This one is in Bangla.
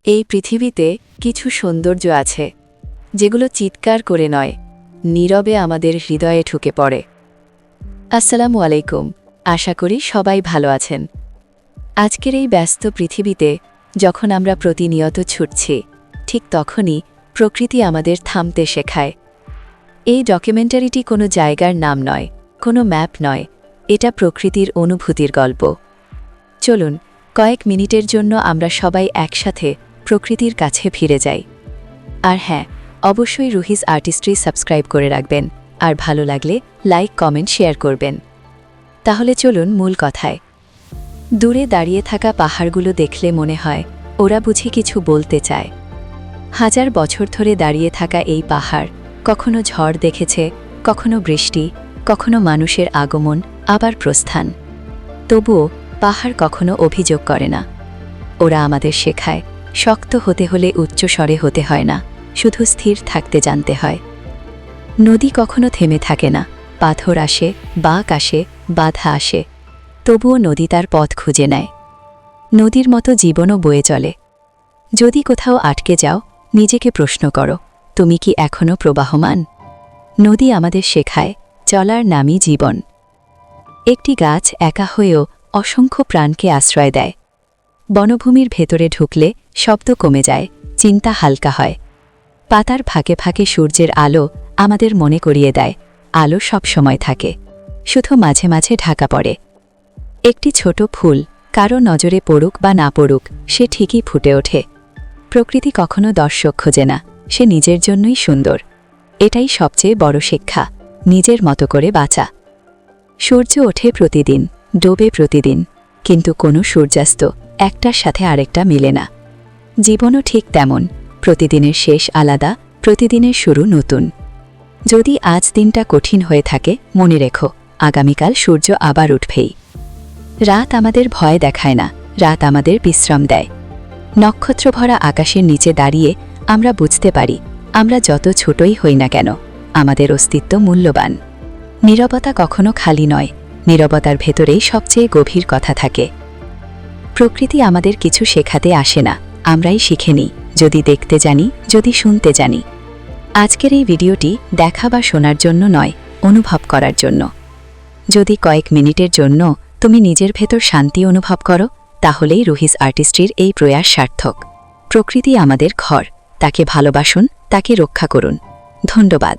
এই পৃথিবীতে কিছু সৌন্দর্য আছে যেগুলো চিৎকার করে নয়, নীরবে আমাদের হৃদয়ে ঢুকে পড়ে। আসসালামু আলাইকুম, আশা করি সবাই ভালো আছেন। আজকের এই ব্যস্ত পৃথিবীতে যখন আমরা প্রতিনিয়ত ছুটছি, ঠিক তখনই প্রকৃতি আমাদের থামতে শেখায়। এই ডকুমেন্টারিটি কোনো জায়গার নাম নয়, কোনো ম্যাপ নয়, এটা প্রকৃতির অনুভূতির গল্প। চলুন কয়েক মিনিটের জন্য আমরা সবাই একসাথে প্রকৃতির কাছে ফিরে যাই। আর হ্যাঁ, অবশ্যই রুহিস আর্টিস্ট্রি সাবস্ক্রাইব করে রাখবেন, আর ভালো লাগলে লাইক, কমেন্ট, শেয়ার করবেন। তাহলে চলুন মূল কথায়। দূরে দাঁড়িয়ে থাকা পাহাড়গুলো দেখলে মনে হয় ওরা বুঝি কিছু বলতে চায়। হাজার বছর ধরে দাঁড়িয়ে থাকা এই পাহাড় কখনো ঝড় দেখেছে, কখনো বৃষ্টি, কখনো মানুষের আগমন, আবার প্রস্থান। তবুও পাহাড় কখনো অভিযোগ করে না। ওরা আমাদের শেখায়, শক্ত হতে হলে উচ্চস্বরে হতে হয় না, শুধু স্থির থাকতে জানতে হয়। নদী কখনো থেমে থাকে না, পাথর আসে, বাঁক আসে, বাধা আসে, তবুও নদী তার পথ খুঁজে নেয়। নদীর মতো জীবনও বয়ে চলে। যদি কোথাও আটকে যাও, নিজেকে প্রশ্ন করো, তুমি কি এখনও প্রবাহমান? নদী আমাদের শেখায়, চলার নামই জীবন। একটি গাছ একা হয়েও অসংখ্য প্রাণকে আশ্রয় দেয়। বনভূমির ভেতরে ঢুকলে শব্দ কমে যায়, চিন্তা হালকা হয়। পাতার ফাঁকে ফাঁকে সূর্যের আলো আমাদের মনে করিয়ে দেয়, আলো সব সময় থাকে, শুধু মাঝে মাঝে ঢাকা পড়ে। একটি ছোট ফুল কারো নজরে পড়ুক বা না পড়ুক, সে ঠিকই ফুটে ওঠে। প্রকৃতি কখনো দর্শক খোঁজে না, সে নিজের জন্যই সুন্দর। এটাই সবচেয়ে বড় শিক্ষা, নিজের মতো করে বাঁচা। সূর্য ওঠে প্রতিদিন, ডোবে প্রতিদিন, কিন্তু কোনো সূর্যাস্ত একটার সাথে আরেকটা মিলে না। জীবনও ঠিক তেমন, প্রতিদিনের শেষ আলাদা, প্রতিদিনের শুরু নতুন। যদি আজ দিনটা কঠিন হয়ে থাকে, মনে রেখো, আগামীকাল সূর্য আবার উঠবেই। রাত আমাদের ভয় দেখায় না, রাত আমাদের বিশ্রাম দেয়। নক্ষত্রভরা আকাশের নিচে দাঁড়িয়ে আমরা বুঝতে পারি, আমরা যত ছোটই হই না কেন, আমাদের অস্তিত্ব মূল্যবান। নীরবতা কখনো খালি নয়, নীরবতার ভেতরেই সবচেয়ে গভীর কথা থাকে। প্রকৃতি আমাদের কিছু শেখাতে আসে না, আমরাই শিখে নিই, যদি দেখতে জানি, যদি শুনতে জানি। আজকের এই ভিডিওটি দেখা বা শোনার জন্য নয়, অনুভব করার জন্য। যদি কয়েক মিনিটের জন্য তুমি নিজের ভেতর শান্তি অনুভব করো, তাহলেই রুহিস আর্টিস্ট্রির এই প্রয়াস সার্থক। প্রকৃতি আমাদের ঘর, তাকে ভালোবাসুন, তাকে রক্ষা করুন। ধন্যবাদ।